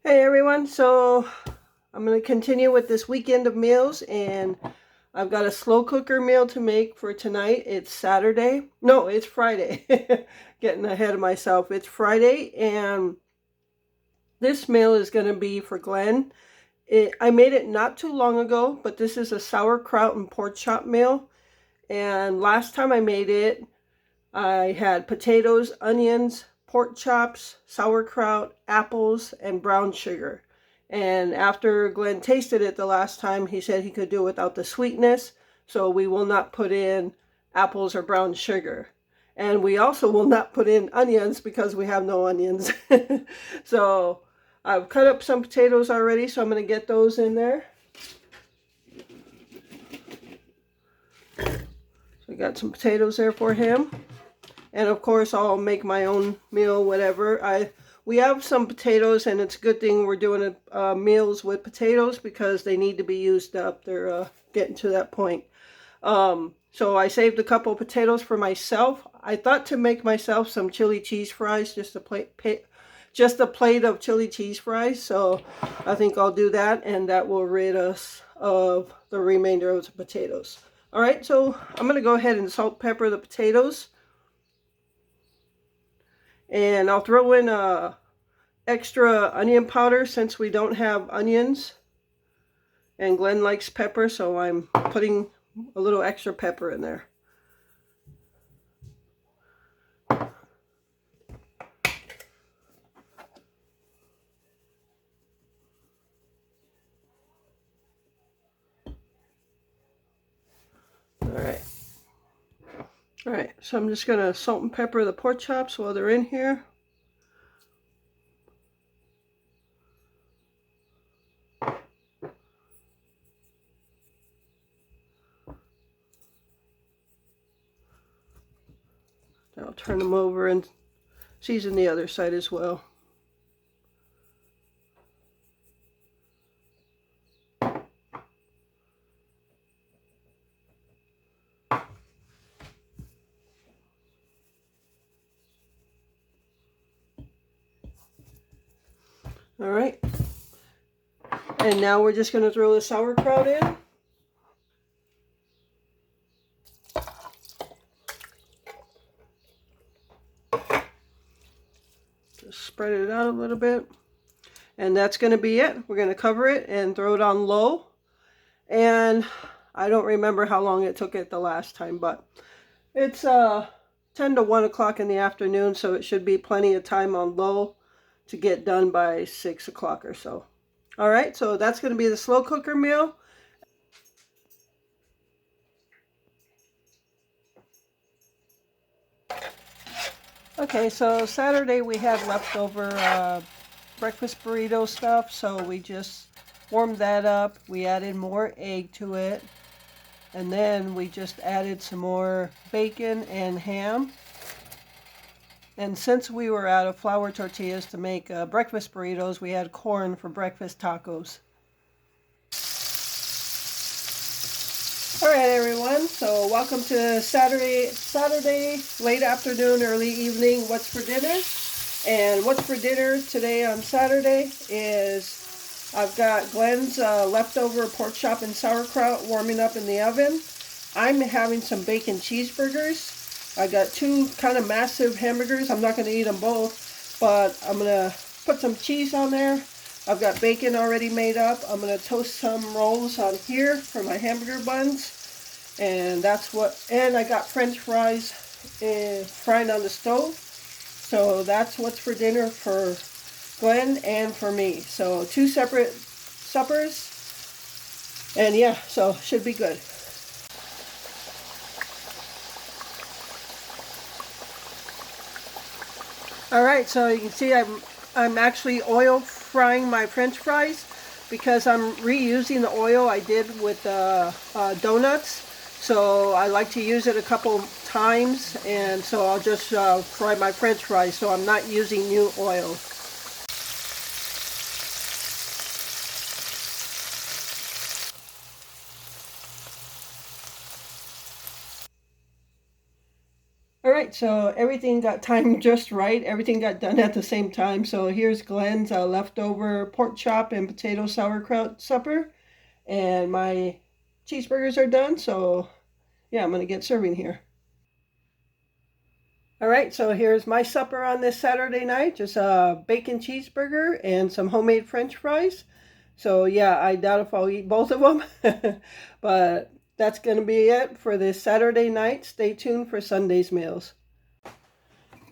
Hey everyone, so I'm going to continue with this weekend of meals, and I've got a slow cooker meal to make for tonight. It's Saturday. No, it's Friday. Getting ahead of myself. It's Friday, and this meal is going to be for Glenn. I made it not too long ago, but this is a sauerkraut and pork chop meal. And last time I made it, I had potatoes, onions, pork chops, sauerkraut, apples, and brown sugar. And after Glenn tasted it the last time, he said he could do it without the sweetness. So we will not put in apples or brown sugar. And we also will not put in onions because we have no onions. So I've cut up some potatoes already, so I'm going to get those in there. So we got some potatoes there for him. And of course, I'll make my own meal, whatever. We have some potatoes, and it's a good thing we're doing meals with potatoes because they need to be used up. They're getting to that point. So I saved a couple of potatoes for myself. I thought to make myself some chili cheese fries, just a plate of chili cheese fries. So I think I'll do that, and that will rid us of the remainder of the potatoes. All right, so I'm going to go ahead and salt pepper the potatoes. And I'll throw in extra onion powder since we don't have onions. And Glenn likes pepper, so I'm putting a little extra pepper in there. All right, so I'm just gonna salt and pepper the pork chops while they're in here. Then I'll turn them over and season the other side as well. All right, and now we're just gonna throw the sauerkraut in. Just spread it out a little bit. And that's going to be it. We're going to cover it and throw it on low. And I don't remember how long it took it the last time, but it's 10 to 1 o'clock in the afternoon, so it should be plenty of time on low to get done by 6 o'clock or so. All right, so that's going to be the slow cooker meal. Okay, so Saturday we had leftover breakfast burrito stuff, so we just warmed that up. We added more egg to it, and then we just added some more bacon and ham. And since we were out of flour tortillas to make breakfast burritos, we had corn for breakfast tacos. All right, everyone. So welcome to Saturday, late afternoon, early evening. What's for dinner? And what's for dinner today on Saturday is I've got Glenn's leftover pork chop and sauerkraut warming up in the oven. I'm having some bacon cheeseburgers. I got two kind of massive hamburgers. I'm not going to eat them both, but I'm going to put some cheese on there. I've got bacon already made up. I'm going to toast some rolls on here for my hamburger buns. And that's what, and I got French fries frying on the stove. So that's what's for dinner for Glenn and for me. So two separate suppers. And yeah, so should be good. All right, so you can see I'm actually oil frying my French fries because I'm reusing the oil I did with donuts. So I like to use it a couple times, and so I'll just fry my French fries. So I'm not using new oil. All right. right, so everything got timed just right. Everything got done at the same time. So here's Glenn's leftover pork chop and potato sauerkraut supper. And my cheeseburgers are done. So yeah, I'm going to get serving here. All right, so here's my supper on this Saturday night. Just a bacon cheeseburger and some homemade French fries. So yeah, I doubt if I'll eat both of them. But that's going to be it for this Saturday night. Stay tuned for Sunday's meals.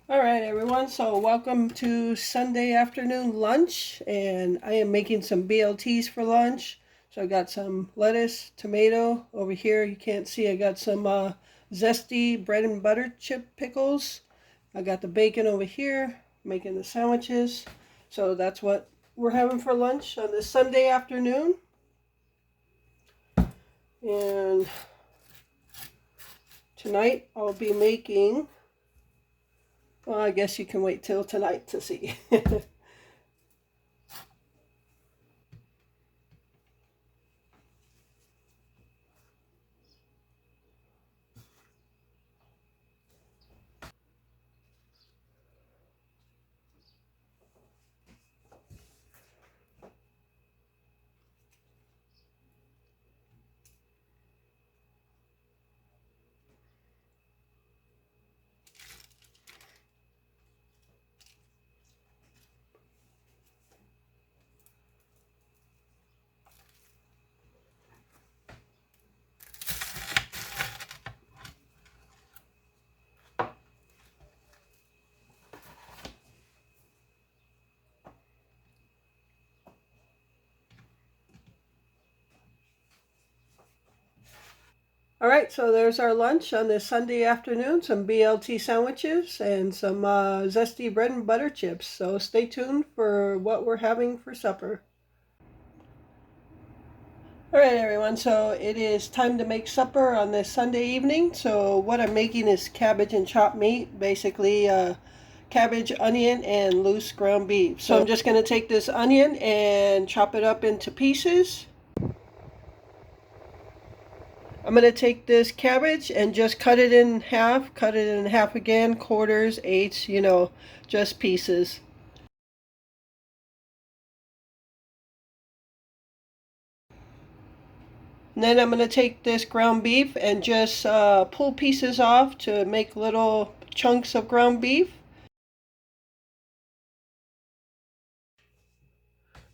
All right, everyone. So welcome to Sunday afternoon lunch. And I am making some BLTs for lunch. So I got some lettuce, tomato over here. You can't see. I got some zesty bread and butter chip pickles. I got the bacon over here, making the sandwiches. So that's what we're having for lunch on this Sunday afternoon. And tonight I'll be making, well, I guess you can wait till tonight to see. All right, so there's our lunch on this Sunday afternoon, some BLT sandwiches and some zesty bread and butter chips. So stay tuned for what we're having for supper. All right, everyone, so it is time to make supper on this Sunday evening. So what I'm making is cabbage and chopped meat, basically cabbage, onion, and loose ground beef. So I'm just going to take this onion and chop it up into pieces. I'm going to take this cabbage and just cut it in half again, quarters, eighths, just pieces. And then I'm going to take this ground beef and just pull pieces off to make little chunks of ground beef.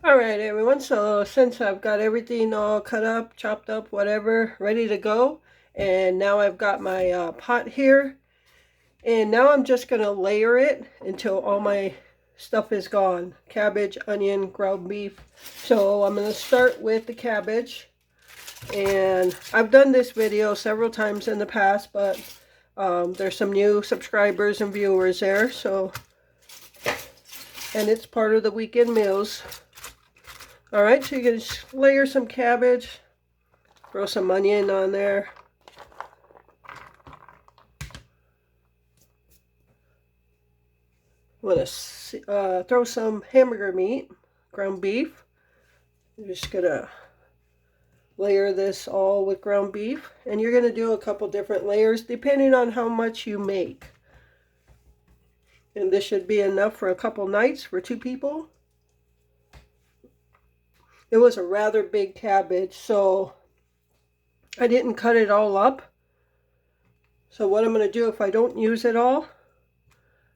Alright everyone, so since I've got everything all cut up, chopped up, whatever, ready to go, and now I've got my pot here, and now I'm just going to layer it until all my stuff is gone. Cabbage, onion, ground beef. So I'm going to start with the cabbage, and I've done this video several times in the past, but there's some new subscribers and viewers there, so, and it's part of the weekend meals. Alright, so you can just layer some cabbage, throw some onion on there. I'm going to throw some hamburger meat, ground beef. I'm just going to layer this all with ground beef. And you're going to do a couple different layers depending on how much you make. And this should be enough for a couple nights for 2 people. It was a rather big cabbage, so I didn't cut it all up. So what I'm going to do, if I don't use it all,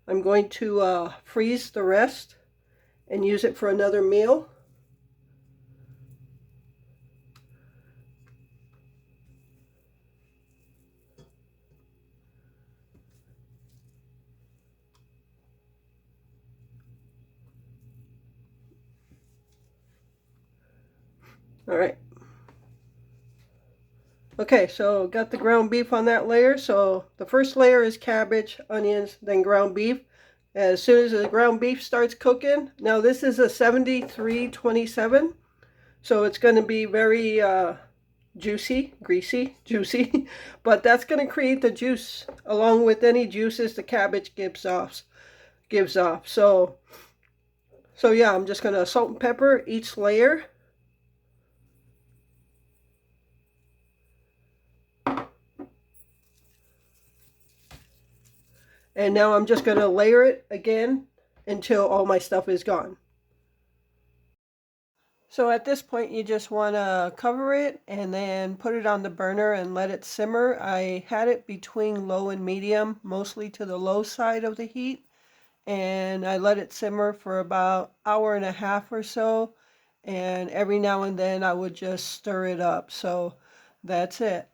I'm going to freeze the rest and use it for another meal. All right. Okay, so got the ground beef on that layer. So the first layer is cabbage, onions, then ground beef. As soon as the ground beef starts cooking, now this is a 7327, so it's going to be very juicy, greasy, juicy, but that's going to create the juice along with any juices the cabbage gives off. So yeah, I'm just going to salt and pepper each layer. And now I'm just going to layer it again until all my stuff is gone. So at this point, you just want to cover it and then put it on the burner and let it simmer. I had it between low and medium, mostly to the low side of the heat. And I let it simmer for about an hour and a half or so. And every now and then I would just stir it up. So that's it.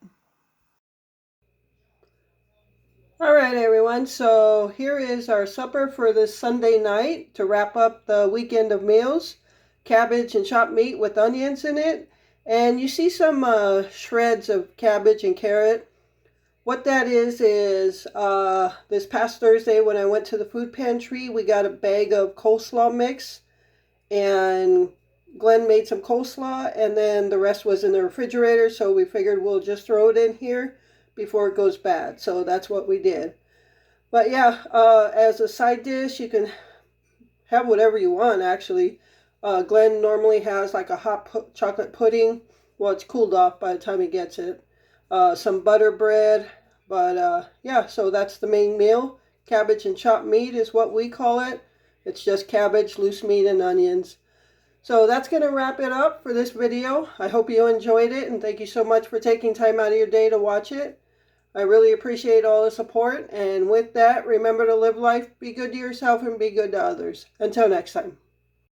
All right, everyone. So here is our supper for this Sunday night to wrap up the weekend of meals. Cabbage and chopped meat with onions in it. And you see some shreds of cabbage and carrot. What that is this past Thursday when I went to the food pantry, we got a bag of coleslaw mix. And Glenn made some coleslaw, and then the rest was in the refrigerator, so we figured we'll just throw it in here before it goes bad. So that's what we did. But yeah, as a side dish, you can have whatever you want, actually. Glenn normally has like a hot chocolate pudding. Well, it's cooled off by the time he gets it. Some butter bread. But yeah, so that's the main meal. Cabbage and chopped meat is what we call it. It's just cabbage, loose meat, and onions. So that's going to wrap it up for this video. I hope you enjoyed it, and thank you so much for taking time out of your day to watch it. I really appreciate all the support, and with that, remember to live life, be good to yourself, and be good to others. Until next time.